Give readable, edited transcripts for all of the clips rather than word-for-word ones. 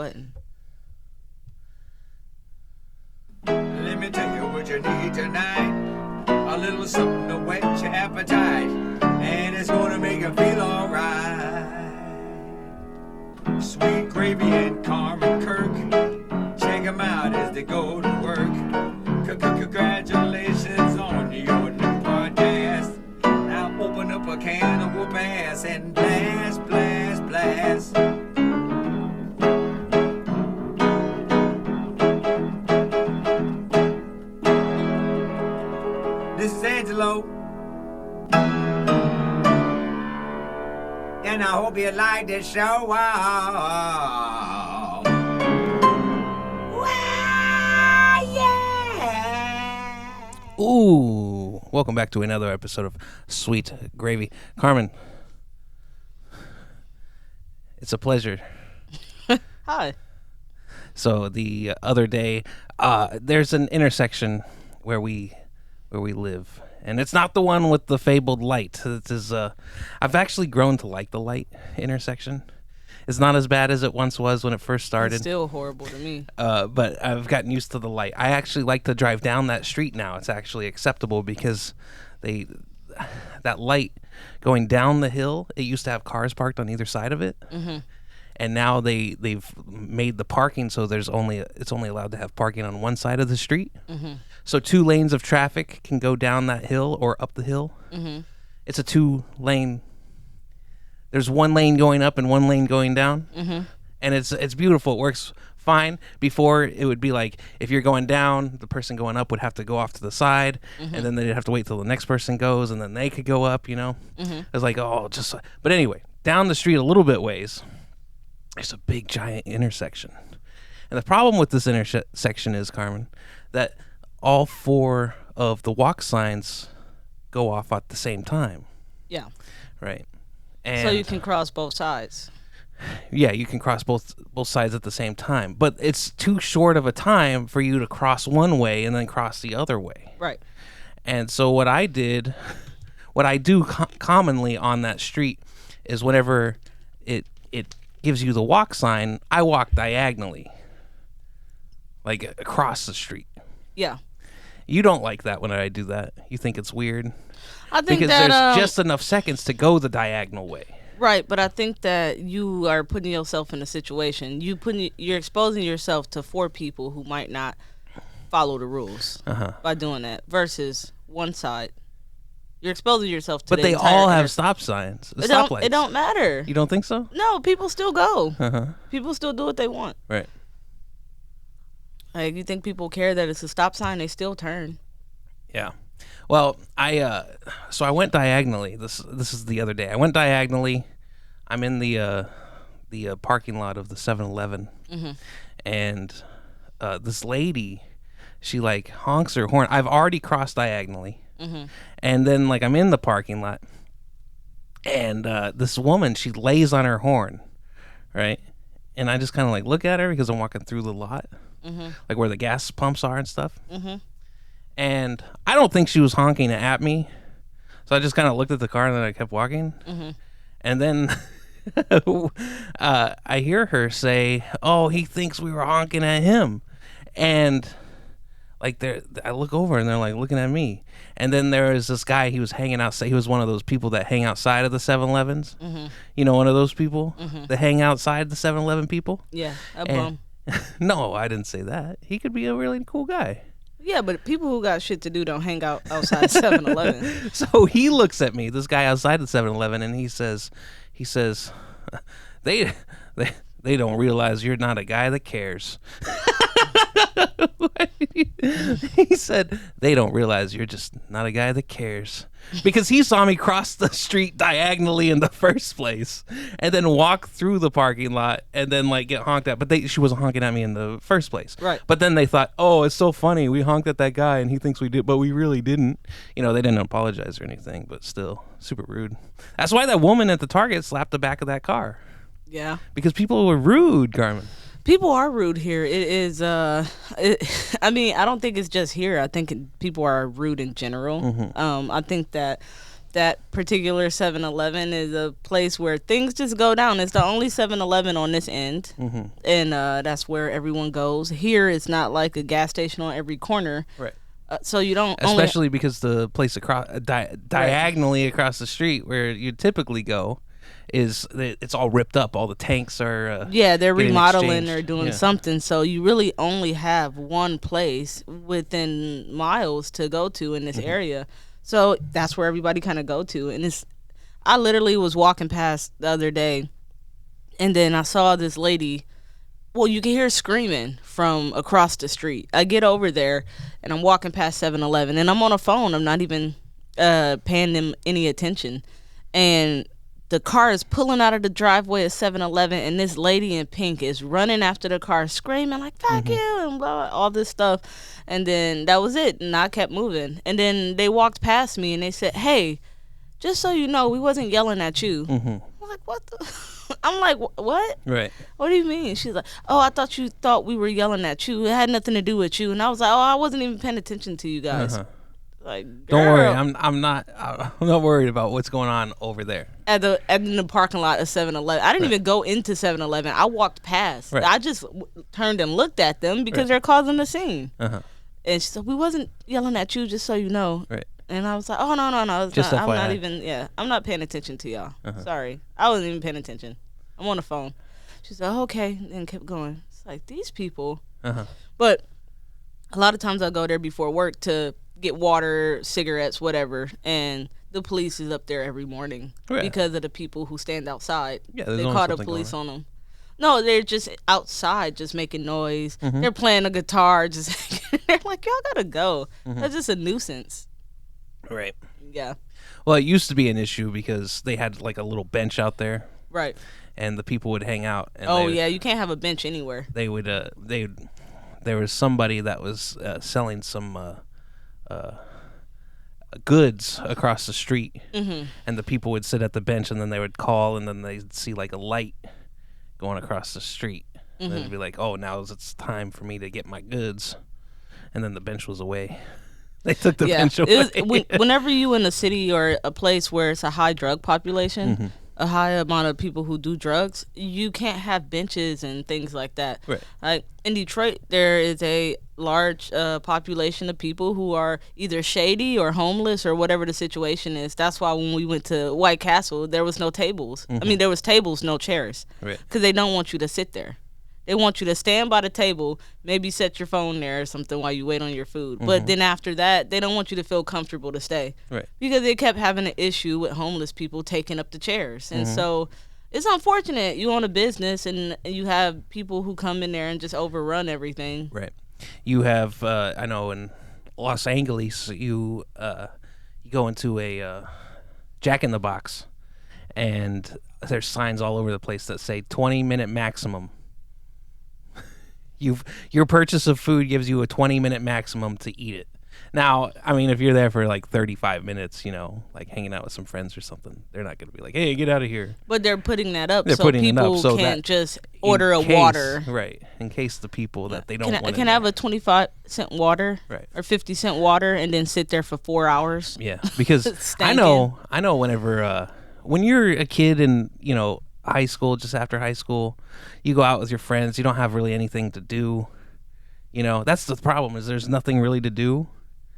Button. Let me tell you what you need tonight. A little something to whet your appetite, and it's gonna make you feel alright. Sweet Gravy and Carmen Kirk, check them out as they go to work. Congratulations on your new podcast. Now open up a can of whoop ass and blast, blast, blast. This is Angelo. And I hope you like this show. Wow. Wow, yeah. Ooh, welcome back to another episode of Sweet Gravy. Carmen, it's a pleasure. Hi. So the other day, there's an intersection where we live, and it's not the one with the fabled light. It is, I've actually grown to like the light intersection. It's not as bad as it once was when it first started. It's still horrible to me. But I've gotten used to the light. I actually like to drive down that street now. It's actually acceptable because that light going down the hill, it used to have cars parked on either side of it. Mm-hmm. And now they've made the parking so it's only allowed to have parking on one side of the street. Mm-hmm. So 2 lanes of traffic can go down that hill or up the hill. Mm-hmm. It's a 2-lane. There's 1 lane going up and 1 lane going down. Mm-hmm. And it's beautiful. It works fine. Before, it would be like if you're going down, the person going up would have to go off to the side, mm-hmm. and then they'd have to wait till the next person goes, and then they could go up, Mm-hmm. It's like, but anyway, down the street a little bit ways, there's a big giant intersection. And the problem with this intersection is, Carmen, that all 4 of the walk signs go off at the same time. Yeah. Right. And so you can cross both sides. Yeah, you can cross both sides at the same time. But it's too short of a time for you to cross one way and then cross the other way. Right. And so what I do commonly on that street is whenever it gives you the walk sign, I walk diagonally, like across the street. Yeah. You don't like that when I do that. You think it's weird? I think because that there's just enough seconds to go the diagonal way. Right, but I think that you are putting yourself in a situation. You're exposing yourself to 4 people who might not follow the rules by doing that versus one side. You're exposing yourself to but they all have stop signs. Stoplights. It don't matter. You don't think so? No, people still go. People still do what they want. Right. Like, you think people care that it's a stop sign? They still turn. Yeah. Well, I went diagonally. This is the other day. I went diagonally. I'm in the parking lot of the 7-Eleven, mm-hmm. and this lady, she like honks her horn. I've already crossed diagonally, mm-hmm. and then like I'm in the parking lot, and this woman, she lays on her horn, right? And I just kind of like look at her because I'm walking through the lot, mm-hmm. like where the gas pumps are and stuff. Mm-hmm. And I don't think she was honking at me. So I just kind of looked at the car and then I kept walking. Mm-hmm. And then I hear her say, "Oh, he thinks we were honking at him." And like I look over and they're like looking at me. And then there was this guy, he was hanging outside. He was one of those people that hang outside of the 7-Elevens. Mm-hmm. You know, one of those people that hang outside the 7-Eleven people? Yeah, a bum. No, I didn't say that. He could be a really cool guy. Yeah, but people who got shit to do don't hang out outside 7-Eleven. So he looks at me, this guy outside the 7-Eleven, and he says, they don't realize you're not a guy that cares. He said, they don't realize you're just not a guy that cares. Because he saw me cross the street diagonally in the first place and then walk through the parking lot and then like get honked at. But she wasn't honking at me in the first place. Right. But then they thought, oh, it's so funny. We honked at that guy and he thinks we did, but we really didn't. You know, they didn't apologize or anything, but still super rude. That's why that woman at the Target slapped the back of that car. Yeah. Because people were rude, Carmen. People are rude here. It is, I mean, I don't think it's just here. I think people are rude in general. Mm-hmm. I think that that particular 7-Eleven is a place where things just go down. It's the only 7-Eleven on this end, and that's where everyone goes. Here, it's not like a gas station on every corner. Right. So you don't Especially because the place across diagonally across the street where you typically go it's all ripped up. All the tanks are they're getting remodeling exchanged. or doing something. So you really only have one place within miles to go to in this area. So that's where everybody kind of go to. And I literally was walking past the other day, and then I saw this lady. Well, you can hear screaming from across the street. I get over there, and I'm walking past 7-Eleven, and I'm on a phone. I'm not even paying them any attention. And the car is pulling out of the driveway of 7-Eleven, and this lady in pink is running after the car, screaming like, fuck you, and blah, blah, all this stuff. And then that was it, and I kept moving. And then they walked past me, and they said, hey, just so you know, we wasn't yelling at you. I'm like, what the... I'm like, what? Right. What do you mean? She's like, oh, I thought you thought we were yelling at you. It had nothing to do with you. And I was like, oh, I wasn't even paying attention to you guys. Like, Don't worry, girl. I'm not worried about what's going on over there. In the parking lot of 7-Eleven. I didn't even go into 7-Eleven. I walked past. Right. I just turned and looked at them because they're causing a scene. Uh-huh. And she said, we wasn't yelling at you, just so you know. Right. And I was like, oh, no. It's Just not, I'm not FYI. even, I'm not paying attention to y'all. Sorry. I wasn't even paying attention. I'm on the phone. She said, okay, and kept going. It's like, these people. But a lot of times I go there before work to get water, cigarettes, whatever, and the police is up there every morning because of the people who stand outside. Yeah, they call the police on them. No, they're just outside, just making noise. They're playing a guitar. Just they're like, y'all gotta go. That's just a nuisance. Right. Yeah. Well, it used to be an issue because they had like a little bench out there. Right. And the people would hang out. And you can't have a bench anywhere. They would. There was somebody that was selling some goods across the street, and the people would sit at the bench, and then they would call, and then they'd see like a light going across the street, and they'd be like, "Oh, now it's time for me to get my goods," and then the bench was away. They took the bench away. Whenever you in a city or a place where it's a high drug population, a high amount of people who do drugs, you can't have benches and things like that. Right. Like in Detroit, there is a large population of people who are either shady or homeless or whatever the situation is. That's why when we went to White Castle, there was no tables. I mean, there was tables, no chairs. Right. Because they don't want you to sit there. They want you to stand by the table, maybe set your phone there or something while you wait on your food. But then after that, they don't want you to feel comfortable to stay. Right. Because they kept having an issue with homeless people taking up the chairs. And so it's unfortunate. You own a business and you have people who come in there and just overrun everything. Right. You have, I know in Los Angeles, you go into a Jack in the Box, and there's signs all over the place that say 20-minute maximum. Your purchase of food gives you a 20-minute maximum to eat it. Now, I mean, if you're there for like 35 minutes, like hanging out with some friends or something, they're not going to be like, hey, get out of here. But they're putting that up They're so putting it people up so can't that just order a water. Right, in case the people that they don't want Can I have a 25-cent water or 50-cent water and then sit there for 4 hours? Yeah, because I know whenever when you're a kid in, high school, just after high school, you go out with your friends, you don't have really anything to do. That's the problem, is there's nothing really to do.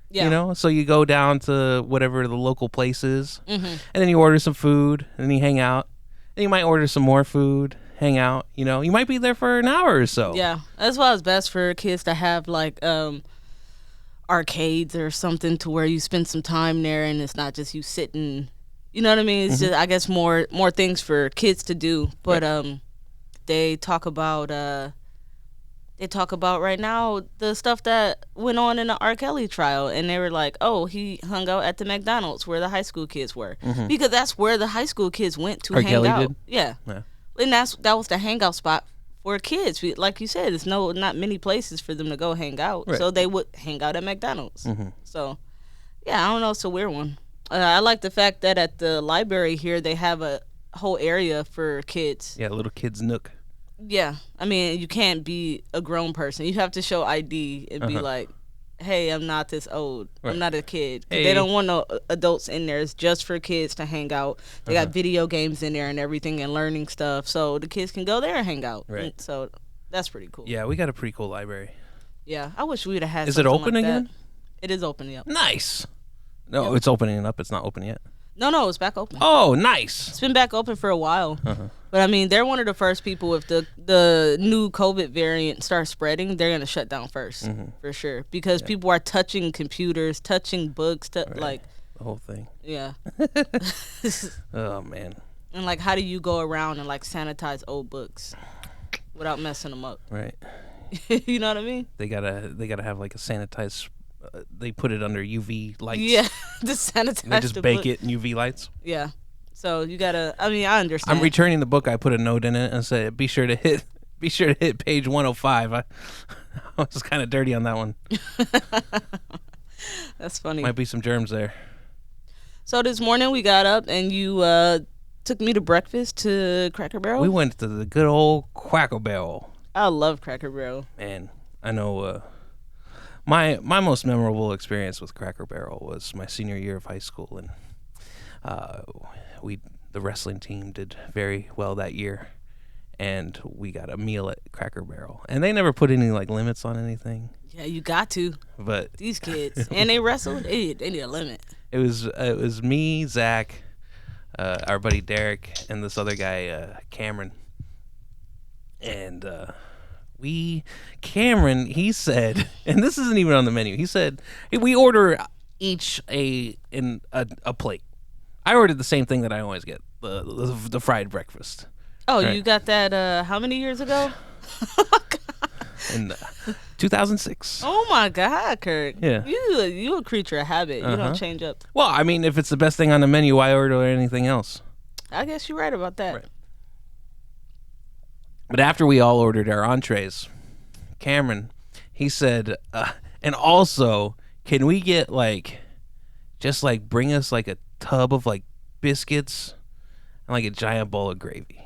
Yeah. So you go down to whatever the local place is, and then you order some food, and then you hang out. Then you might order some more food, hang out. You might be there for an hour or so. Yeah, that's why it's best for kids to have like arcades or something to where you spend some time there, and it's not just you sitting. You know what I mean? It's just, I guess, more things for kids to do. But they talk about right now the stuff that went on in the R. Kelly trial, and they were like, oh, he hung out at the McDonald's where the high school kids were, because that's where the high school kids went to R. hang Kelly out. did? Yeah, and that was the hangout spot for kids. Like you said, there's not many places for them to go hang out, so they would hang out at McDonald's. So yeah, I don't know, it's a weird one. I like the fact that at the library here they have a whole area for kids. Yeah, little kids nook. Yeah, I mean, you can't be a grown person. You have to show ID and be like, hey, I'm not this old. Right. I'm not a kid. 'Cause Hey. They don't want no adults in there. It's just for kids to hang out. They got video games in there and everything and learning stuff. So the kids can go there and hang out. Right. And so that's pretty cool. Yeah, we got a pretty cool library. Yeah. I wish we'd have had Is it something open like again? That. It is opening up. Nice. No, Yep. it's opening up. It's not open yet. No, it's back open. Oh, nice. It's been back open for a while. But I mean, they're one of the first people. If the new COVID variant starts spreading, they're gonna shut down first for sure because people are touching computers, touching books, like The whole thing. yeah. Oh man. And like, how do you go around and like sanitize old books without messing them up? Right. You know what I mean? They gotta have like a sanitized. They put it under UV lights. Yeah, to sanitize. They just the bake book. it in UV lights. Yeah. So you gotta. I mean, I understand. I'm returning the book. I put a note in it and said, "Be sure to hit page 105." I was kind of dirty on that one. That's funny. Might be some germs there. So this morning we got up and you took me to breakfast to Cracker Barrel. We went to the good old Cracker Barrel. I love Cracker Barrel. Man, I know. My most memorable experience with Cracker Barrel was my senior year of high school, and the wrestling team did very well that year, and we got a meal at Cracker Barrel, and they never put any like limits on anything. Yeah, you got to. But These kids. And they wrestled. They need a limit. it was me, Zach, our buddy Derek, and this other guy, Cameron, and Cameron, he said, and this isn't even on the menu. He said, hey, we order each a plate. I ordered the same thing that I always get, the fried breakfast. Oh, Right. you got that how many years ago? In 2006. Oh my God, Kurt. Yeah. You a creature of habit. You don't change up. Well, I mean, if it's the best thing on the menu, why order anything else? I guess you're right about that. Right. But after we all ordered our entrees, Cameron, he said, and also, can we get bring us like a tub of like biscuits and like a giant bowl of gravy?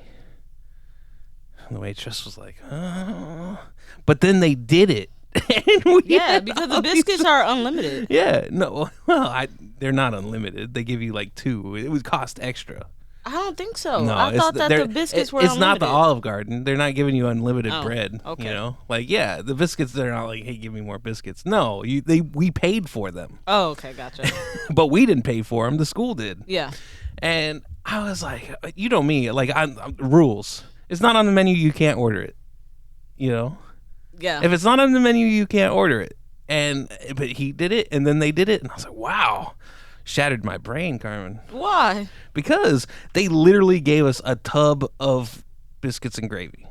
And the waitress was like, oh. But then they did it. And Yeah, because the biscuits are unlimited. Yeah, no, well, they're not unlimited. They give you like 2. It would cost extra. I don't think so. No, I thought that the biscuits were It's unlimited. not the Olive Garden. They're not giving you unlimited Oh, bread. okay. You know, like yeah, the biscuits. They're not like, hey, give me more biscuits. No, we paid for them, Oh, okay, gotcha. but we didn't pay for them. The school did. Yeah. And I was like, you know me, like I'm rules. It's not on the menu. You can't order it. You know, Yeah. if it's not on the menu, you can't order it. But he did it, and then they did it, and I was like, wow, shattered my brain, Carmen. Why? Because they literally gave us a tub of biscuits and gravy.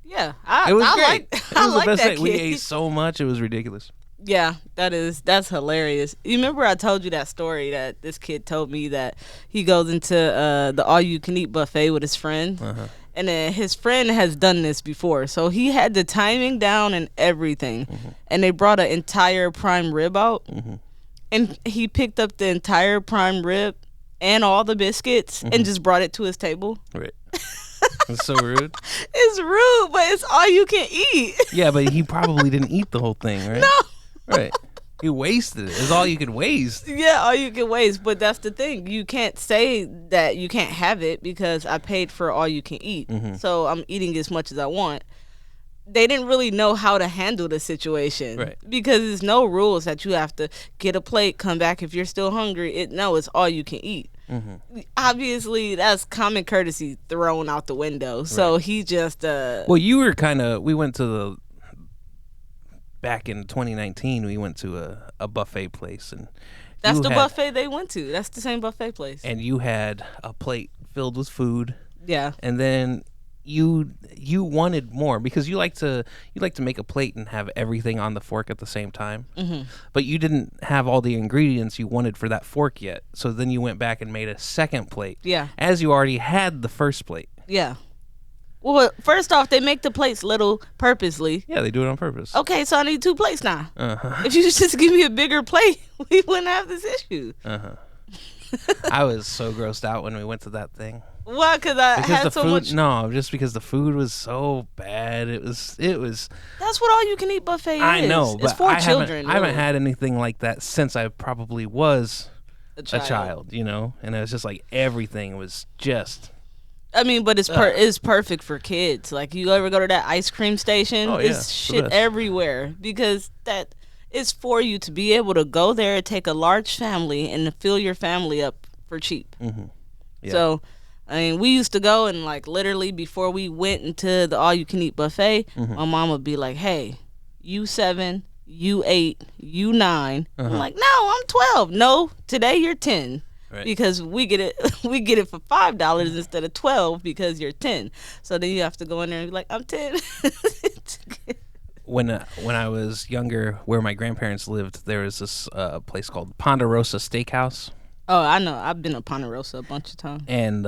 Yeah. It was I great. Like, It I was like the best that thing. We kid. ate so much, it was ridiculous. Yeah, that's hilarious. You remember I told you that story that this kid told me that he goes into the all-you-can-eat buffet with his friend, and then his friend has done this before, so he had the timing down and everything, and they brought an entire prime rib out, and he picked up the entire prime rib and all the biscuits and just brought it to his table. Right. It's so rude. It's rude, but it's all you can eat. Yeah, but he probably didn't eat the whole thing, right? No. Right. He wasted it. It's all you could waste. Yeah, all you can waste. But that's the thing. You can't say that you can't have it because I paid for all you can eat. So I'm eating as much as I want. They didn't really know how to handle the situation. Right. Because there's no rules that you have to get a plate, come back if you're still hungry. It's all you can eat. Obviously, that's common courtesy thrown out the window. So he just... Well, you were we went to back in 2019, we went to a buffet place. And that's the buffet they went to. That's the same buffet place. And you had a plate filled with food. Yeah. And then you wanted more because you like to make a plate and have everything on the fork at the same time. But you didn't have all the ingredients you wanted for that fork yet. So then you went back and made a second plate. Yeah. As you already had the first plate. Yeah. Well, first off, they make the plates little purposely. Yeah, they do it on purpose. Okay, so I need 2 plates now. If you just give me a bigger plate, we wouldn't have this issue. I was so grossed out when we went to that thing. Why? Because I Because had the so food, much. no, just because the food was so bad. It was. That's what all you can eat buffet is. I know, It's but for I children. haven't really. had anything like that since I probably was a a child, you know, and it was just like everything was just. I mean, but it's perfect for kids. Like, you ever go to that ice cream station? Oh, yeah, It's it's the shit best. everywhere because that is for you to be able to go there and take a large family and to fill your family up for cheap. Mm-hmm. Yeah. So, I mean, we used to go and like literally before we went into the all-you-can-eat buffet, Mm-hmm. my mom would be like, "Hey, you 7, you 8, you 9." I'm Uh-huh. like, "No, I'm 12. No, today you're 10." Right. Because we get it for $5 instead of 12 because you're 10. So then you have to go in there and be like, "I'm 10." When I was younger, where my grandparents lived, there was this place called Ponderosa Steakhouse, Oh, I know. I've been to Ponderosa a bunch of times. and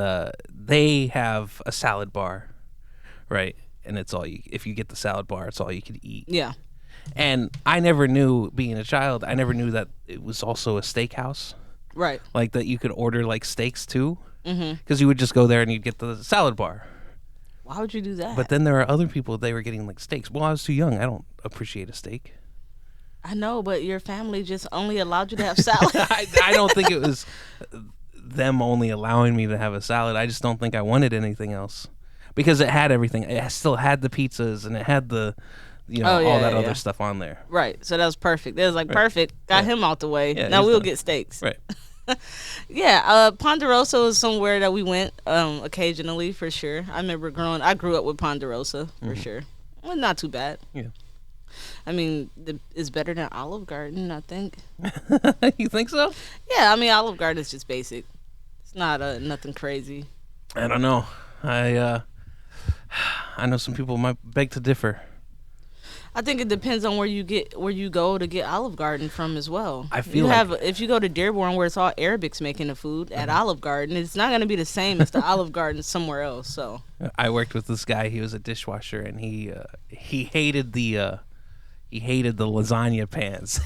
they have a salad bar, right? And it's all you. If you get the salad bar, it's all you can eat. Yeah. And I never knew, being a child, I never knew that it was also a steakhouse, Right. like that you could order like steaks too, Mhm. because you would just go there and you'd get the salad bar. Why would you do that? But then there are other people, they were getting like steaks. Well, I was too young. I don't appreciate a steak. I know, but your family just only allowed you to have salad. I don't think it was them only allowing me to have a salad. I just don't think I wanted anything else because it had everything. It still had the pizzas and it had the, Oh, yeah, all that yeah. other stuff on there. Right. So that was perfect. That was like perfect. Got him out the way. Yeah, now he's we'll done. get steaks. Right. Yeah, Ponderosa is somewhere that we went occasionally for sure. I grew up with Ponderosa for sure. Well, not too bad. Yeah. I mean, it's better than Olive Garden, I think. You think so? Yeah, I mean, Olive Garden is just basic. It's not nothing crazy. I don't know. I know some people might beg to differ. I think it depends on where you go to get Olive Garden from as well. I feel like- if you go to Dearborn where it's all Arabics making the food at Olive Garden, it's not going to be the same as the Olive Garden somewhere else. So I worked with this guy. He was a dishwasher, and he hated the lasagna pans.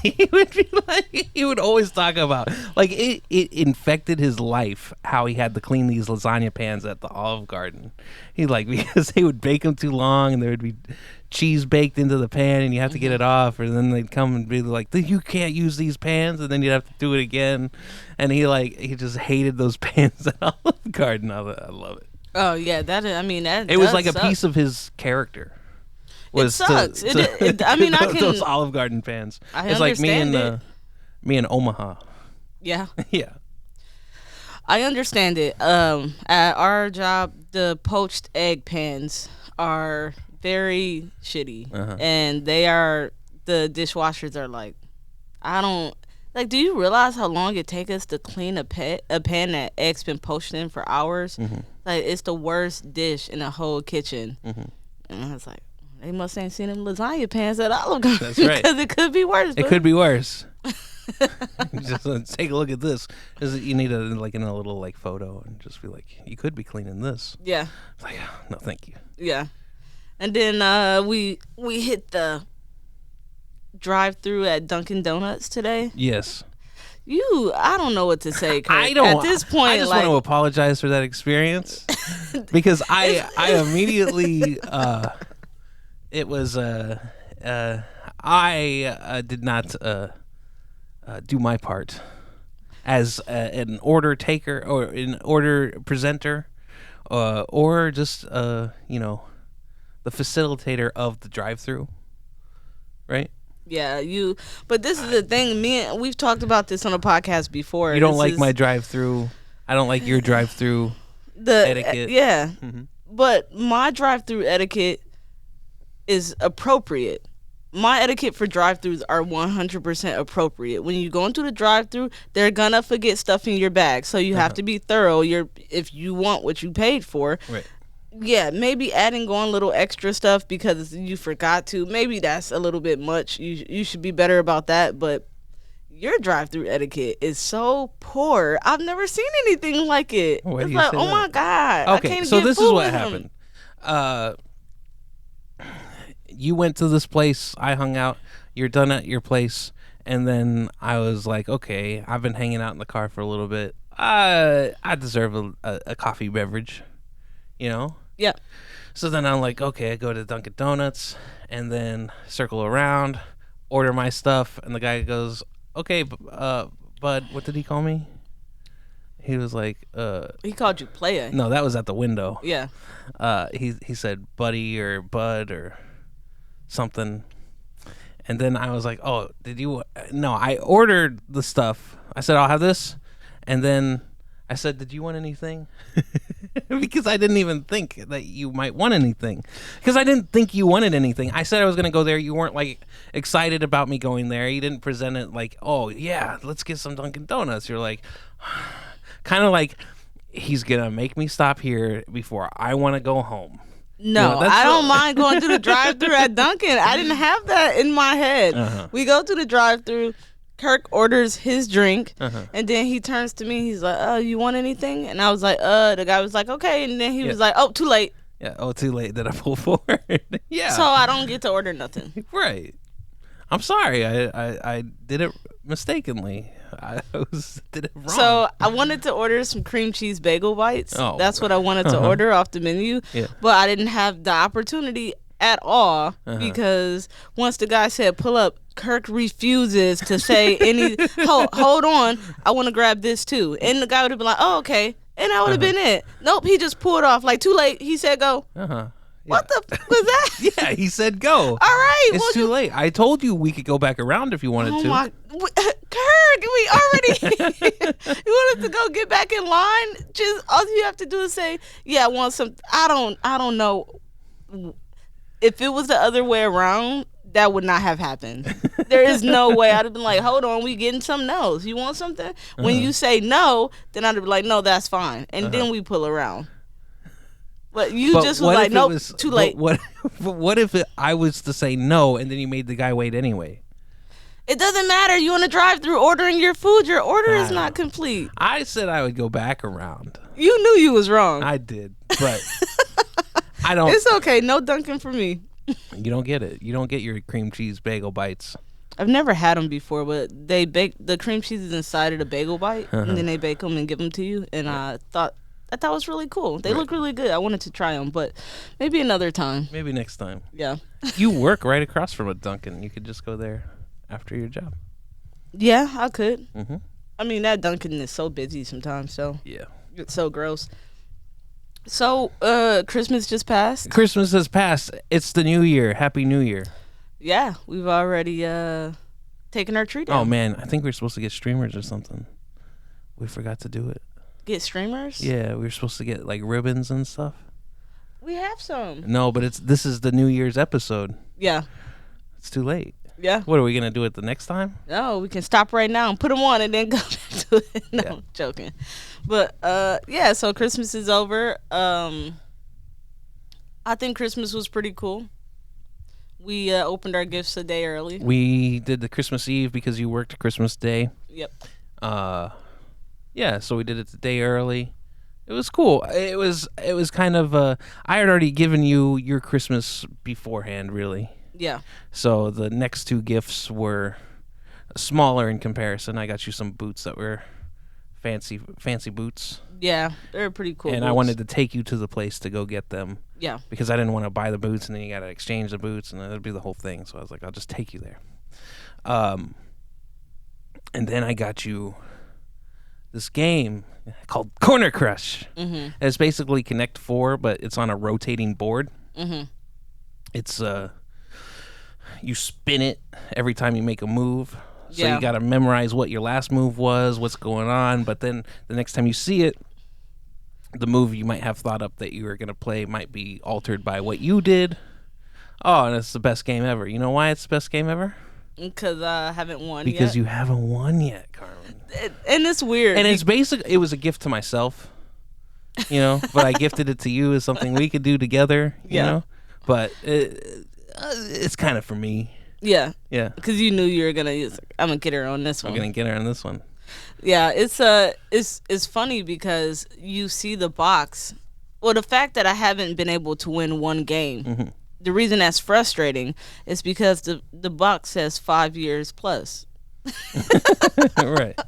He would always talk about like it infected his life how he had to clean these lasagna pans at the Olive Garden. Because they would bake them too long, and there would be cheese baked into the pan, and you have to get it off, and then they'd come and be like, "You can't use these pans," and then you'd have to do it again. And he just hated those pans at Olive Garden. I love it. oh yeah, that It was like a piece of his character. Was sucks. I mean, I can- those Olive Garden pans. I It's like understand me and Omaha. Yeah, Yeah. I understand it. At our job, the poached egg pans are very shitty, and the dishwashers are like, I don't like. Do you realize how long it takes us to clean a pan that eggs been poached in for hours? Like, it's the worst dish in the whole kitchen. And I was like, they must ain't seen them lasagna pans at Olive Garden. That's right. Because it could be worse. It could be worse. Just take a look at this. You need in a little like photo and just be like, you could be cleaning this. Yeah, It's like, oh, no, thank you. yeah. And then we hit the drive-through at Dunkin' Donuts today. Yes. I don't know what to say, Kurt. I don't. At this point, I just like, want to apologize for that experience because I immediately it was I did not do my part as an order taker or an order presenter or just the facilitator of the drive-through, right? yeah, but this is the thing. We've talked about this on a podcast before. You don't This like is my drive-through. I don't like your drive-through etiquette. Yeah, but my drive-through etiquette is appropriate. My etiquette for drive-thrus are 100% appropriate. When you go into the drive-thru, they're gonna forget stuff in your bag, so you have to be thorough. If you want what you paid for. Right. Yeah, maybe adding on little extra stuff because you forgot to. Maybe that's a little bit much. You should be better about that. But your drive-through etiquette is so poor. I've never seen anything like it. Why do It's you like, say oh that? my god. I Okay, can't so get this is food what with 'em. happened. You went to this place. I hung out. You're done at your place, and then I was like, okay, I've been hanging out in the car for a little bit. I deserve a coffee beverage, you know? Yeah. So then I'm like, okay, I go to Dunkin' Donuts and then circle around, order my stuff, and the guy goes, okay, bud, what did he call me? He was like, He called you player. no, that was at the window. Yeah. He said buddy or bud or something. And then I was like, oh, did you? No, I ordered the stuff. I said, I'll have this. And then I said, did you want anything? Because I didn't even think that you might want anything. Because I didn't think you wanted anything. I said I was going to go there. You weren't like excited about me going there. You didn't present it like, oh, yeah, let's get some Dunkin' Donuts. You're like, kind of like, he's going to make me stop here before I want to go home. No, I don't mind going to the drive-thru at Dunkin'. I didn't have that in my head. We go to the drive-thru. Kirk orders his drink, and then he turns to me. He's like, you want anything? And I was like, The guy was like, okay. And then he was like, oh, too late. Yeah, oh, too late. Did I pull forward? Yeah. So I don't get to order nothing. Right. I'm sorry. I did it mistakenly. Did it wrong. So I wanted to order some cream cheese bagel bites. Oh, that's what I wanted to order off the menu. Yeah. But I didn't have the opportunity at all because once the guy said pull up, Kirk refuses to say any. Hold on, I want to grab this too. And the guy would have been like, oh, okay. And that would have been it. Nope, he just pulled off. Like, too late. He said go. Yeah. What the fuck was that? Yeah, he said go. All right. It's too late. I told you we could go back around if you wanted Oh to. my, Kirk, we already. You want us to go get back in line? Just all you have to do is say, yeah, I want some. I don't know. If it was the other way around, that would not have happened. There is no way. I'd have been like, hold on, we getting something else. You want something? When you say no, then I'd be like, no, that's fine. And then we pull around. But you just was like, nope, too late. What if I was to say no and then you made the guy wait anyway? It doesn't matter. You on a drive-thru ordering your food. Your order is not complete. I said I would go back around. You knew you was wrong. I did, but I don't. It's okay. No Dunkin' for me. You don't get it. You don't get your cream cheese bagel bites. I've never had them before, but they bake the cream cheese is inside of the bagel bite, and then they bake them and give them to you. And I thought it was really cool. They look really good. I wanted to try them, but maybe another time. Maybe next time. Yeah. You work right across from a Dunkin'. You could just go there after your job. Yeah, I could. I mean, that Dunkin' is so busy sometimes, so Yeah. it's so gross. So, Christmas just passed. Christmas has passed. It's the new year. Happy New Year. Yeah, we've already taken our tree down. Oh man, I think we were supposed to get streamers or something. We forgot to do it. Get streamers? Yeah, we were supposed to get like ribbons and stuff. We have some. No, but this is the New Year's episode. Yeah. It's too late. Yeah. What are we gonna do it the next time? No, we can stop right now and put them on and then go back to it. No, I'm joking. But yeah, so Christmas is over. I think Christmas was pretty cool. We opened our gifts a day early. We did the Christmas Eve because you worked Christmas Day. Yep. Yeah, so we did it the day early. It was cool. It was kind of I had already given you your Christmas beforehand, really. Yeah. So the next two gifts were smaller in comparison. I got you some boots that were fancy boots. Yeah, they're pretty cool. And boots. I wanted to take you to the place to go get them. Yeah. Because I didn't want to buy the boots and then you got to exchange the boots and that'd be the whole thing. So I was like, I'll just take you there. And then I got you this game called Corner Crush. Mm-hmm. It's basically Connect 4, but it's on a rotating board. Mm-hmm. It's you spin it every time you make a move. So Yeah. you got to memorize what your last move was, what's going on. But then the next time you see it, the move you might have thought up that you were going to play might be altered by what you did. Oh, and it's the best game ever. You know why it's the best game ever? Because I haven't won Because yet. you haven't won yet, Carmen. And it's weird. And it's it was a gift to myself, you know, but I gifted it to you as something we could do together, you know. But it's kind of for me. Yeah. Yeah. Because you knew you were gonna. I'm gonna get her on this one. I'm gonna get her on this one. Yeah, it's funny because you see the box. Well, the fact that I haven't been able to win one game. Mm-hmm. The reason that's frustrating is because the box says 5 years plus. Right.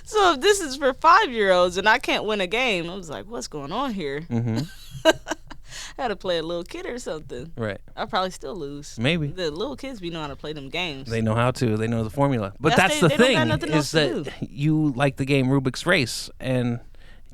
So if this is for 5-year-olds and I can't win a game, I was like, what's going on here? Mm-hmm. I had to play a little kid or something. Right. I'll probably still lose. Maybe. The little kids be know how to play them games. They know how to. They know the formula. But That's that's the they don't got thing nothing else is to that you like the game Rubik's Race and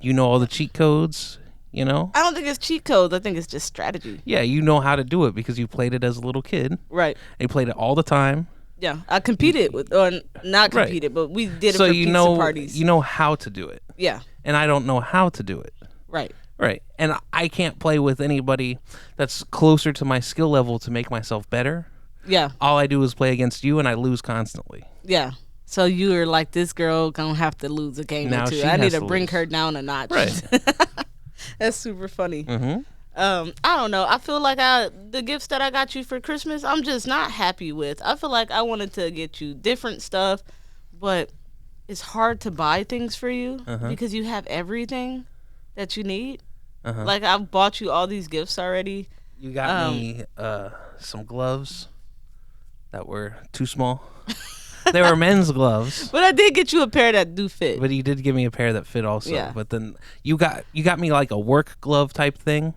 you know all the cheat codes, you know? I don't think it's cheat codes. I think it's just strategy. Yeah, you know how to do it because you played it as a little kid. Right. And you played it all the time. Yeah. I competed with, or not Right. competed, but we did it So for you pizza know parties. you know how to do it. Yeah. And I don't know how to do it. Right. Right. And I can't play with anybody that's closer to my skill level to make myself better. Yeah. All I do is play against you and I lose constantly. Yeah. So you were like, this girl gonna have to lose a game Now or two. she I need has to to bring lose. her down a notch. Right. That's super funny. Mm-hmm. I don't know. I feel like the gifts that I got you for Christmas, I'm just not happy with. I feel like I wanted to get you different stuff, but it's hard to buy things for you because you have everything that you need. Like I've bought you all these gifts already. You got me some gloves that were too small. They were men's gloves. But I did get you a pair that do fit. But you did give me a pair that fit also. Yeah. But then you got me like a work glove type thing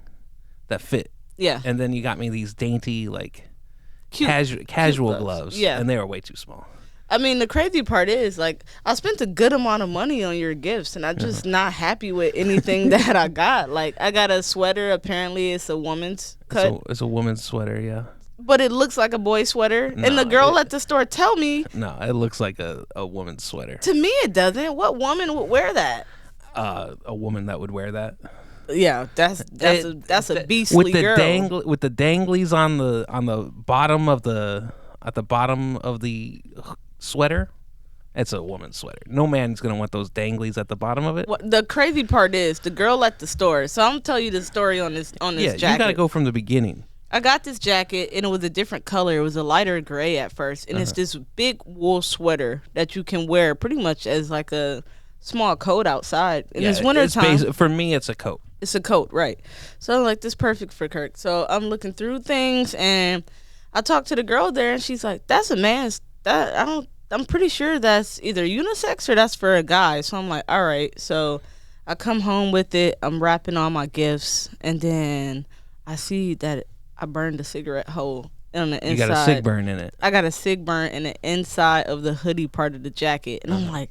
that fit. Yeah. And then you got me these dainty like Cute- casual gloves. gloves. Yeah. And they were way too small. I mean, the crazy part is, like, I spent a good amount of money on your gifts, and I'm just not happy with anything that I got. Like, I got a sweater. Apparently, it's a woman's cut, It's a woman's sweater, yeah. but it looks like a boy's sweater. And the No, girl at the store tell me, No, it looks like a woman's sweater. to me, it doesn't. What woman would wear that? A woman that would wear that. Yeah, that's a beastly with the girl. with the danglies on the bottom of at the bottom of the sweater. It's a woman's sweater. No man's gonna want those danglies at the bottom of it. The crazy part is the girl at the store. So I'm gonna tell you the story on this Yeah, jacket. you gotta go from the beginning. I got this jacket and it was a different color. It was a lighter gray at first, and it's this big wool sweater that you can wear pretty much as like a small coat outside. And it's wintertime. For me, it's a coat. It's a coat, right? So I'm like, this perfect for Kirk. So I'm looking through things, and I talked to the girl there, and she's like, "That's a man's. I'm pretty sure that's either unisex or that's for a guy." So I'm like, all right. So I come home with it. I'm wrapping all my gifts, and then I see that I burned a cigarette hole on the inside. You got a cig burn in it. I got a cig burn in the inside of the hoodie part of the jacket, and I'm like,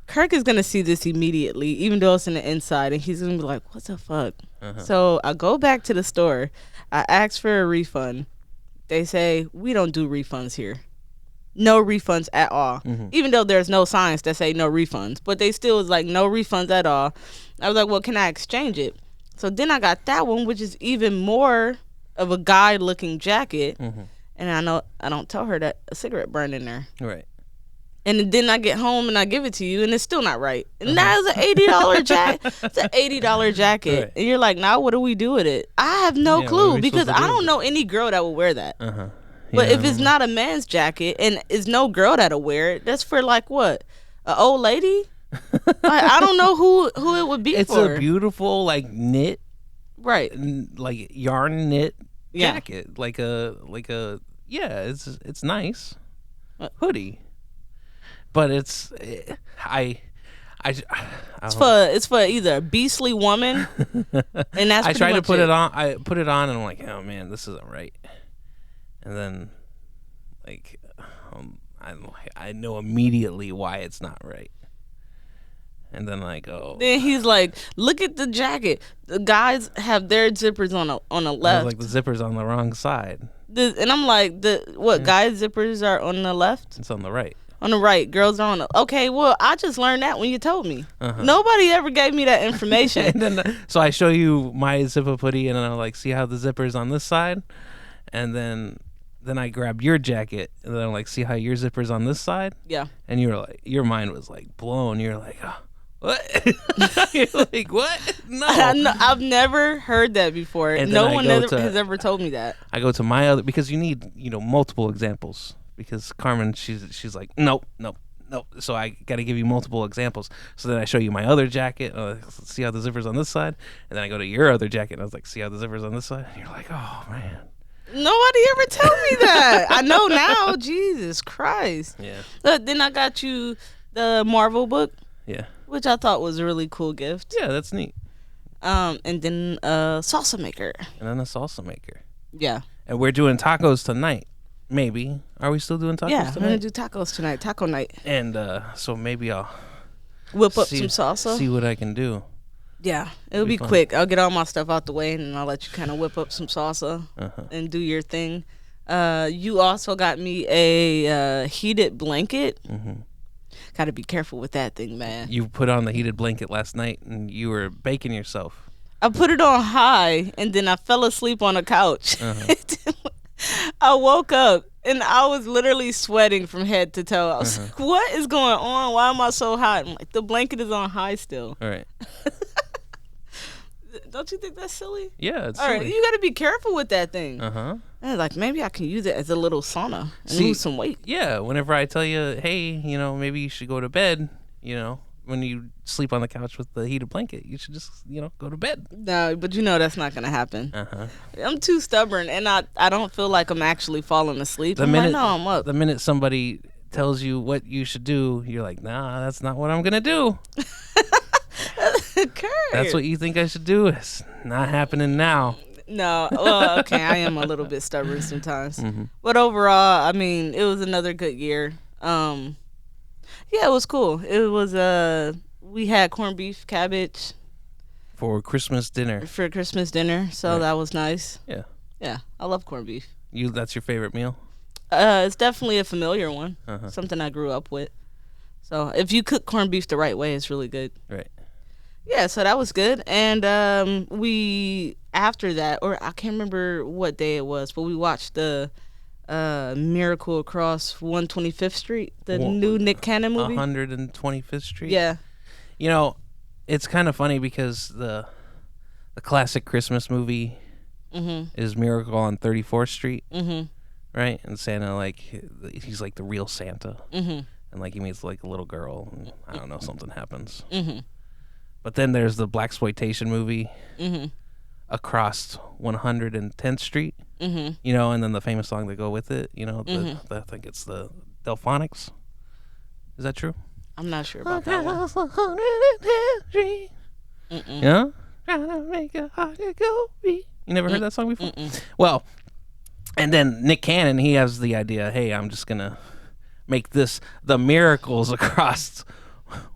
Kirk is gonna see this immediately, even though it's in the inside, and he's gonna be like, "What the fuck?" So I go back to the store. I ask for a refund. They say we don't do refunds here. No refunds at all. Even though there's no signs that say no refunds, but they still was like no refunds at all. I was like, well, can I exchange it? So then I got that one, which is even more of a guy-looking jacket, and I don't tell her that a cigarette burned in there. Right. And then I get home and I give it to you, and it's still not right. And now it's an $80 jacket. It's an $80 jacket, Right. and you're like, now what do we do with it? I have no Yeah, what are clue we because supposed to I do don't with know any girl that would wear that. Uh-huh. But Yeah, if it's not a man's jacket and it's no girl that'll wear it, that's for like what? An old lady? Like, I don't know who it would be it's for. a beautiful like knit, Right. like yarn knit Yeah. jacket, like a yeah, it's nice hoodie, but it's It's for either a beastly woman, and that's I pretty tried to much put it on. I put it on, and I'm like, oh man, this isn't right. And then, like, I know immediately why it's not right. And then like, oh, Then he's like, "Look at the jacket. The guys have their zippers on the I left." was like, the zipper's on the wrong side. And I'm like, guys' zippers are on the left? It's on the right. On the right. Girls are on the... Okay, well, I just learned that when you told me. Nobody ever gave me that information. And then, so I show you my zip up hoodie, and I'm like, see how the zipper's on this side? And then I grabbed your jacket, and then I'm like, see how your zipper's on this side? Yeah. And you were like, your mind was like blown. You're like, oh, what? You're like, what? No. I've never heard that before. And then No I one go has ever told me that. I go to my other, because you need, multiple examples. Because Carmen, she's like, nope. So I got to give you multiple examples. So then I show you my other jacket. See how the zipper's on this side? And then I go to your other jacket, and I was like, see how the zipper's on this side? And you're like, oh, man. Nobody ever tell me that. I know now. Jesus Christ. Yeah. Then I got you the Marvel book, Yeah. which I thought was a really cool gift. Yeah, that's neat. And then a salsa maker. And then a salsa maker. Yeah. And we're doing tacos tonight. Maybe. Are we still doing tacos Yeah, I'm tonight? gonna do tacos tonight. Taco night. And so maybe I'll Whip up see, some salsa. see what I can do. Yeah, it'll be fun. quick. I'll get all my stuff out the way, and I'll let you kind of whip up some salsa and do your thing. You also got me a heated blanket. Mm-hmm. Got to be careful with that thing, man. You put on the heated blanket last night, and you were baking yourself. I put it on high, and then I fell asleep on a couch. I woke up, and I was literally sweating from head to toe. I was like, what is going on? Why am I so hot? I'm like, the blanket is on high still. All right. Don't you think that's silly? Yeah, it's All right, silly. you got to be careful with that thing. Uh-huh. And like, maybe I can use it as a little sauna and See, lose some weight. Yeah, whenever I tell you, hey, maybe you should go to bed, when you sleep on the couch with the heated blanket, you should just, go to bed. No, but that's not going to happen. Uh-huh. I'm too stubborn, and I don't feel like I'm actually falling asleep. I'm like, no, I'm up. The minute somebody tells you what you should do, you're like, nah, that's not what I'm going to do. Kurt. That's what you think I should do. It's not happening now. No, well, okay, I am a little bit stubborn sometimes. But overall, I mean, it was another good year. Yeah, it was cool. It was we had corned beef, cabbage For Christmas dinner. for Christmas dinner, so Right. that was nice. Yeah. Yeah, I love corned beef. That's your favorite meal? It's definitely a familiar one, Uh-huh. something I grew up with. So if you cook corned beef the right way, it's really good. Right. Yeah, so that was good. And we, after that, or I can't remember what day it was, but we watched the Miracle Across 125th Street, the new Nick Cannon movie. 125th Street? Yeah. It's kind of funny because the classic Christmas movie is Miracle on 34th Street, right? And Santa, he's like the real Santa. And he meets like a little girl, and I don't know, something happens. But then there's the blaxploitation movie, Across 110th Street, and then the famous song that go with it. I think it's the Delphonics. Is that true? I'm not sure about that one. 110th Street. Yeah, trying to make it hard to go. You never heard that song before? Well, and then Nick Cannon, he has the idea. Hey, I'm just gonna make this the Miracles Across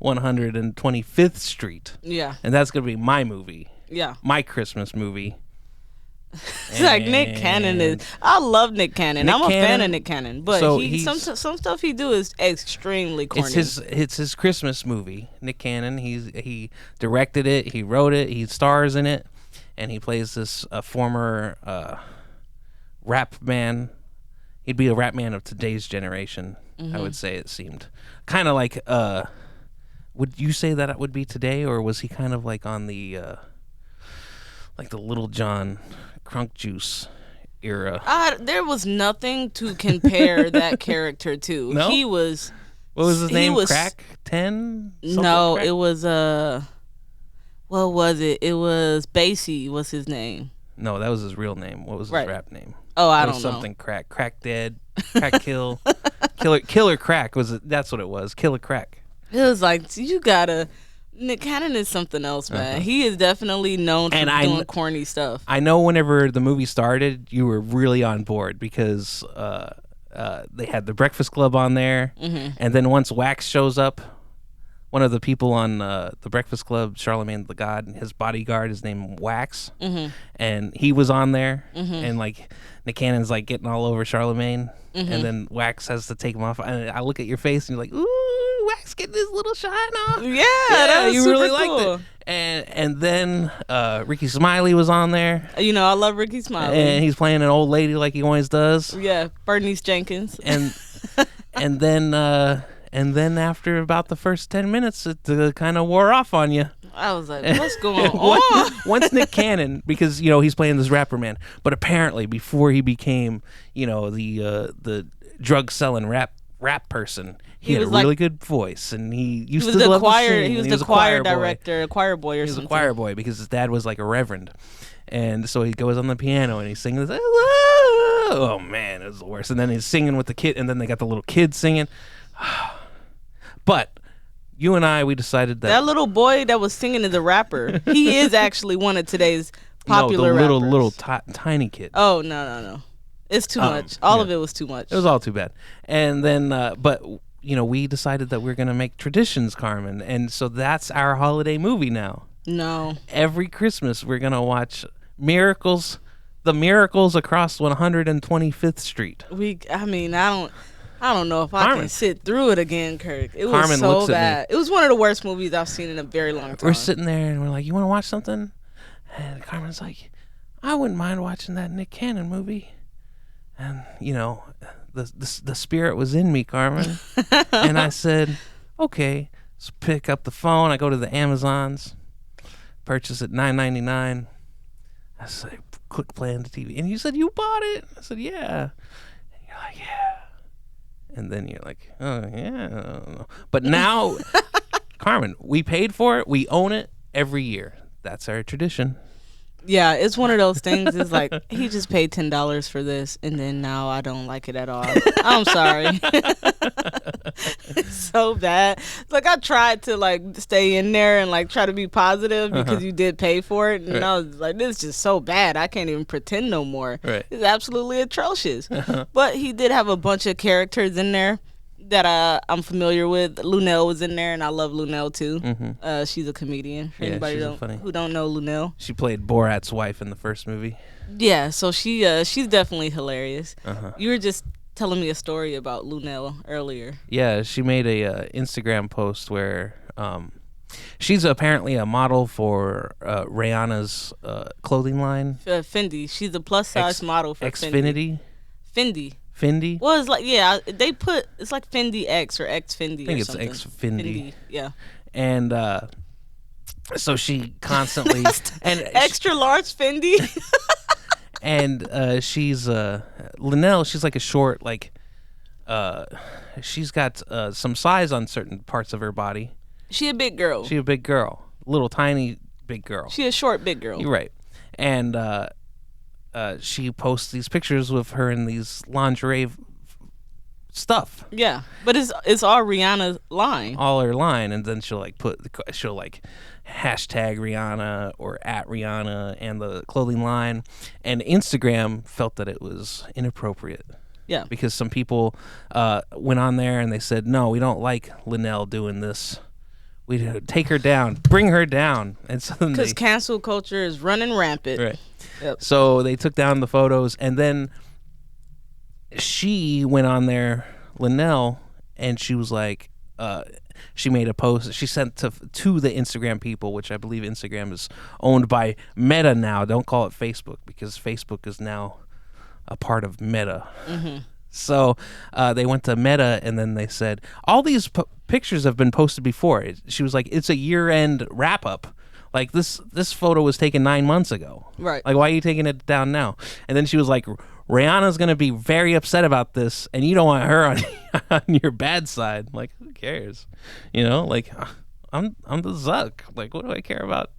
125th Street. Yeah. And that's going to be my movie. Yeah. My Christmas movie. It's like Nick Cannon is. I love Nick Cannon. I'm a fan of Nick Cannon, but So some stuff he do is extremely corny. It's his Christmas movie. Nick Cannon. He directed it. He wrote it. He stars in it, and he plays this former rap man. He'd be a rap man of today's generation. I would say it seemed kind of like. Would you say that it would be today, or was he kind of like on the like the Little John Crunk Juice era? There was nothing to compare that character to. No? He was. What was his he name? was- Crack 10? No, it was what was it? It was Basie was his name. No, that was his real name. What was his Right. rap name? Oh, I It don't was know. something Crack. Crack Dead. Crack Kill. Killer Crack was it? That's what it was. Killer Crack. It was like you gotta. Nick Cannon is something else, man. He is definitely known for And doing corny stuff. I know whenever the movie started, you were really on board because they had the Breakfast Club on there, and then once Wax shows up, one of the people on the Breakfast Club, Charlemagne the God, and his bodyguard is named Wax, and he was on there, and Nick Cannon's getting all over Charlemagne, and then Wax has to take him off. And I look at your face, and you're like, ooh, Wax getting his little shine off. Yeah, that was you super really cool. liked it. And then Ricky Smiley was on there. I love Ricky Smiley. And he's playing an old lady like he always does. Yeah, Bernice Jenkins. And then after about the first 10 minutes, it kind of wore off on you. I was like, what's going on? Once Nick Cannon, because he's playing this rapper man, but apparently before he became the drug selling rap person, he had a really good voice, and he used to love to sing. He was and the choir boy. director, a choir boy or He was something. a choir boy because his dad was like a reverend, and so he goes on the piano and he sings this, Oh man, it was the worst. And then he's singing with the kid, and then they got the little kid singing. But you and I, we decided that little boy that was singing is a rapper. He is actually one of today's popular the rappers. little tiny kid. Oh no. It's too much. All of it was too much. It was all too bad. And then, but we decided that we're gonna make traditions, Carmen, and so that's our holiday movie now. No. Every Christmas we're gonna watch the Miracles Across 125th Street. I don't know if I can sit through it again, Kirk. It was Carmen so looks at bad. me. It was one of the worst movies I've seen in a very long time. We're sitting there and we're like, "You want to watch something?" And Carmen's like, "I wouldn't mind watching that Nick Cannon movie." And the spirit was in me, Carmen. And I said, "Okay." So pick up the phone. I go to the Amazons, purchase it $9.99. I say, click play on the TV. And you said, "You bought it?" I said, "Yeah." And you're like, "Yeah." And then you're like, "Oh, yeah." I don't know. But now, Carmen, we paid for it. We own it every year. That's our tradition. Yeah, it's one of those things. It's like, he just paid $10 for this, and then now I don't like it at all. I'm sorry. It's so bad. It's like I tried to stay in there and try to be positive because you did pay for it, and I was like, this is just so bad. I can't even pretend no more. Right. It's absolutely atrocious. But he did have a bunch of characters in there that I'm familiar with. Lunel was in there, and I love Lunel too. Mm-hmm. She's a comedian. For anybody who don't know Lunel, she played Borat's wife in the first movie. Yeah, so she's definitely hilarious. You were just telling me a story about Lunel earlier. Yeah, she made a Instagram post where she's apparently a model for Rihanna's clothing line. Fendi. She's a plus size model for Xfinity. Fendi. Fendi? Well, it's like, yeah, it's like Fendi X or X Fendi. I think or it's something. X Fendi. Yeah. And so she constantly and extra large Fendi. And she's Linnell. She's like a short, she's got some size on certain parts of her body. She a big girl. She a big girl, little tiny big girl. She a short big girl. You're right, and she posts these pictures with her in these lingerie stuff. Yeah, but it's all Rihanna's line. All her line, and then she'll hashtag Rihanna or at Rihanna and the clothing line, and Instagram felt that it was inappropriate. Yeah, because some people went on there and they said, "No, we don't like Linnell doing this. We take her down, bring her down." And so because cancel culture is running rampant. Right. Yep. So they took down the photos, and then she went on there, Linnell, and she was like, she made a post. She sent to the Instagram people, which I believe Instagram is owned by Meta now. Don't call it Facebook, because Facebook is now a part of Meta. Mm-hmm. So they went to Meta, and then they said, all these pictures have been posted before. She was like, it's a year-end wrap-up. Like, this photo was taken 9 months ago. Right. Like, why are you taking it down now? And then she was like, Rihanna's going to be very upset about this, and you don't want her on your bad side. Like, who cares? Like, I'm the Zuck. Like, what do I care about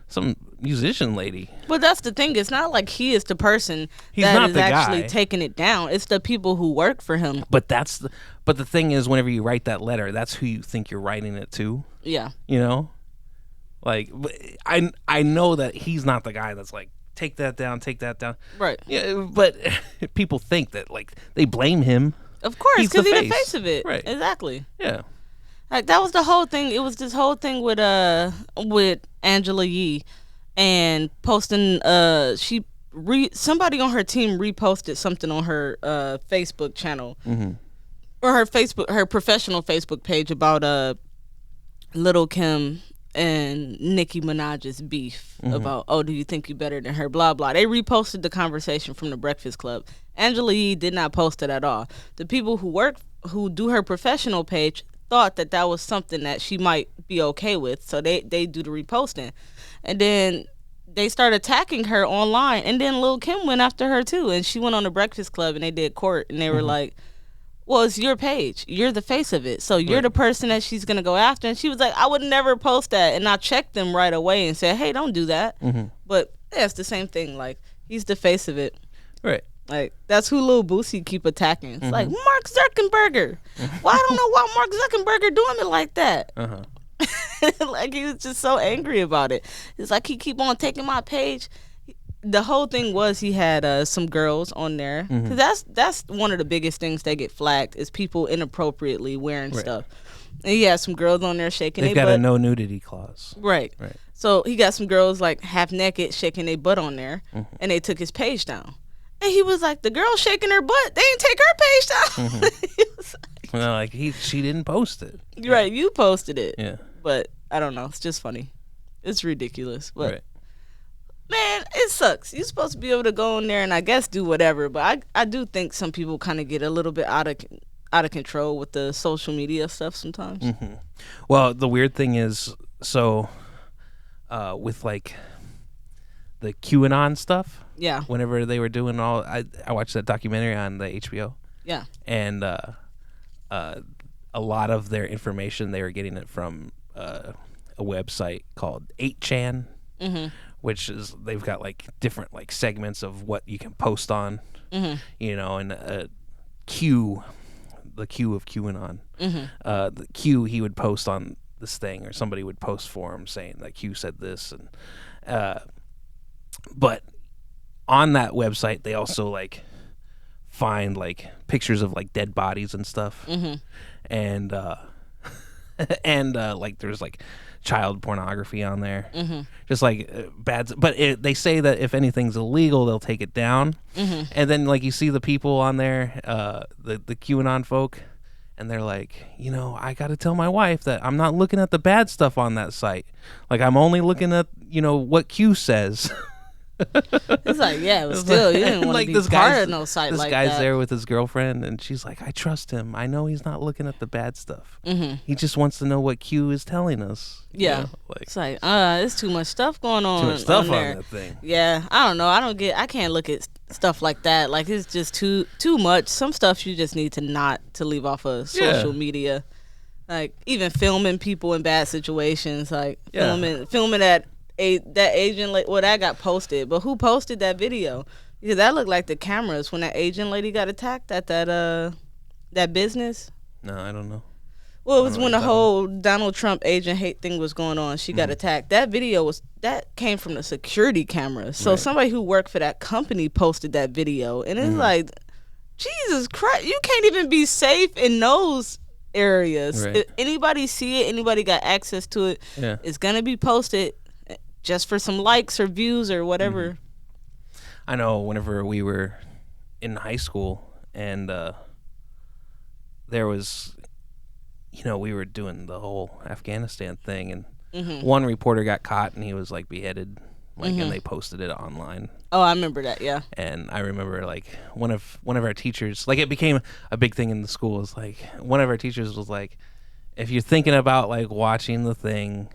some musician lady? But that's the thing. It's not like he is the person He's that not is the actually guy. taking it down. It's the people who work for him. But the thing is, whenever you write that letter, that's who you think you're writing it to. Yeah. Like, I know that he's not the guy that's like, take that down. Right. Yeah, but people think that, like, they blame him. Of course, He's because the he's the face of it. Right. Exactly. Yeah. Like, that was the whole thing. It was this whole thing with Angela Yee and posting. Somebody on her team reposted something on her Facebook channel, or her professional Facebook page about Little Kim and Nicki Minaj's beef about, do you think you better than her, blah blah. They reposted the conversation from the Breakfast Club. Angela Yee did not post it at all. The people who do her professional page thought that was something that she might be okay with, so they do the reposting, and then they started attacking her online, and then Lil' Kim went after her too, and she went on the Breakfast Club and they did court, and they were like, well, it's your page. You're the face of it. So you're the person that she's going to go after. And she was like, I would never post that. And I checked them right away and said, hey, don't do that. But yeah, it's the same thing. Like, he's the face of it. Right. Like, that's who Lil Boosie keep attacking. It's like, Mark Zuckerberg. Well, I don't know why Mark Zuckerberg doing it like that. Like, he was just so angry about it. It's like he keep on taking my page. The whole thing was he had some girls on there. 'Cause that's one of the biggest things that get flagged is people inappropriately wearing stuff. And he had some girls on there shaking their butt. They've got a no nudity clause. Right. So he got some girls like half naked shaking their butt on there, and they took his page down. And he was like, the girl shaking her butt, they didn't take her page down. He was like, Well, like she didn't post it. Right, you posted it. Yeah. But I don't know, it's just funny. It's ridiculous. But Right. man, it sucks. You're supposed to be able to go in there and I guess do whatever. But I do think some people kind of get a little bit out of control with the social media stuff sometimes. Well, the weird thing is, so with like the QAnon stuff, Yeah. whenever they were doing I watched that documentary on the HBO, Yeah. and a lot of their information they were getting it from a website called 8chan, which is they've got like different like segments of what you can post on, you know, and Q, the Q of QAnon, the Q, he would post on this thing, or somebody would post for him saying that Q said this, and but on that website they also like find like pictures of like dead bodies and stuff, and and like there's like child pornography on there, just like bad. But they say that if anything's illegal, they'll take it down. And then like you see the people on there, the QAnon folk, and they're like, you know, I got to tell my wife that I'm not looking at the bad stuff on that site. Like I'm only looking at, you know, what Q says. It's like, yeah, but still, you didn't want like to be part of no site like that. This guy's there with his girlfriend, and she's like, I trust him. I know he's not looking at the bad stuff. He just wants to know what Q is telling us. Yeah. You know, like, It's like, it's too much stuff going on. too much stuff on there. on that thing. Yeah, I don't know. I can't look at stuff like that. Like, it's just too much. Some stuff you just need to not to leave off of social media. Like, even filming people in bad situations, like filming that Asian lady. Well, that got posted, but who posted that video? Because that looked like the cameras when that Asian lady got attacked at that business. No, I don't know. Well, it was when the whole Donald Trump Asian hate thing was going on. She got attacked. That video came from the security cameras. So somebody who worked for that company posted that video, and it's like, Jesus Christ, you can't even be safe in those areas. Right. If anybody see it, anybody got access to it, it's gonna be posted just for some likes or views or whatever. I know whenever we were in high school, and there was, you know, we were doing the whole Afghanistan thing, and one reporter got caught and he was like beheaded, like, and they posted it online. Oh, I remember that. Yeah. And I remember like one of our teachers, like, it became a big thing in the school. Is like one of our teachers was like, if you're thinking about like watching the thing,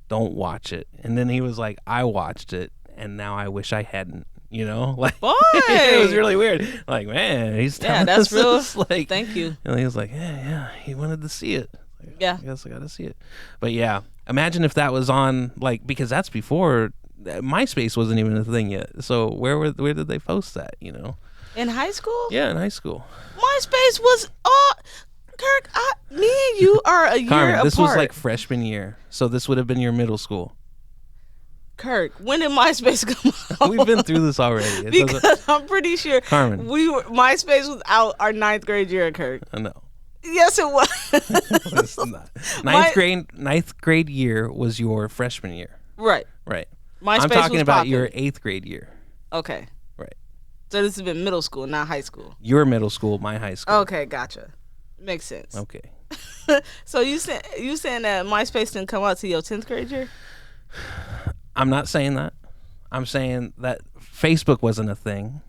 don't watch it. And then he was like, I watched it and now I wish I hadn't, you know, like, Boy! It was really weird. Like, man, he's telling that's us real. this, like, Thank you. and he was like, yeah, he wanted to see it. Like, Yeah. I guess I got to see it. But yeah, imagine if that was on, like, because that's before MySpace wasn't even a thing yet. So where did they post that, you know? In high school? Yeah, in high school. MySpace was Kirk, me and you are a year Carmen, apart. this was like freshman year. So this would have been your middle school. Kirk, when did MySpace come out? We've been through this already. It doesn't- Because I'm pretty sure Carmen. MySpace was out our 9th grade year, Kirk. No. Yes, it was. It's not. Ninth grade year was your freshman year. Right. Right. MySpace I'm talking was about popping. your 8th grade year. Okay. Right. So this has been middle school, not high school. Your middle school, my high school. Okay, gotcha. Makes sense. Okay. So you saying that MySpace didn't come out to your 10th grade year? I'm not saying that. I'm saying that Facebook wasn't a thing.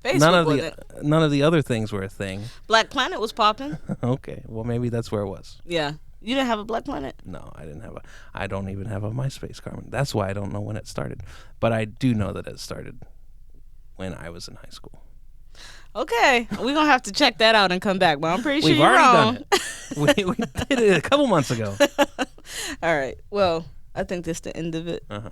Facebook None of the other things were a thing. Black Planet was popping. Okay. Well, maybe that's where it was. Yeah. You didn't have a Black Planet? No, I don't even have a MySpace, Carmen. That's why I don't know when it started. But I do know that it started when I was in high school. Okay. We're going to have to check that out and come back, but I'm pretty sure We've you're already wrong. done it. We did it a couple months ago. All right. Well, I think that's the end of it. Uh-huh.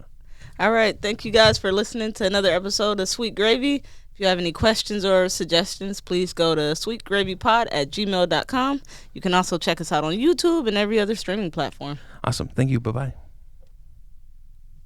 All right. Thank you guys for listening to another episode of Sweet Gravy. If If you have any questions or suggestions, please go to sweetgravypod@gmail.com. You can also check us out on YouTube and every other streaming platform. Awesome. Thank you. Bye-bye.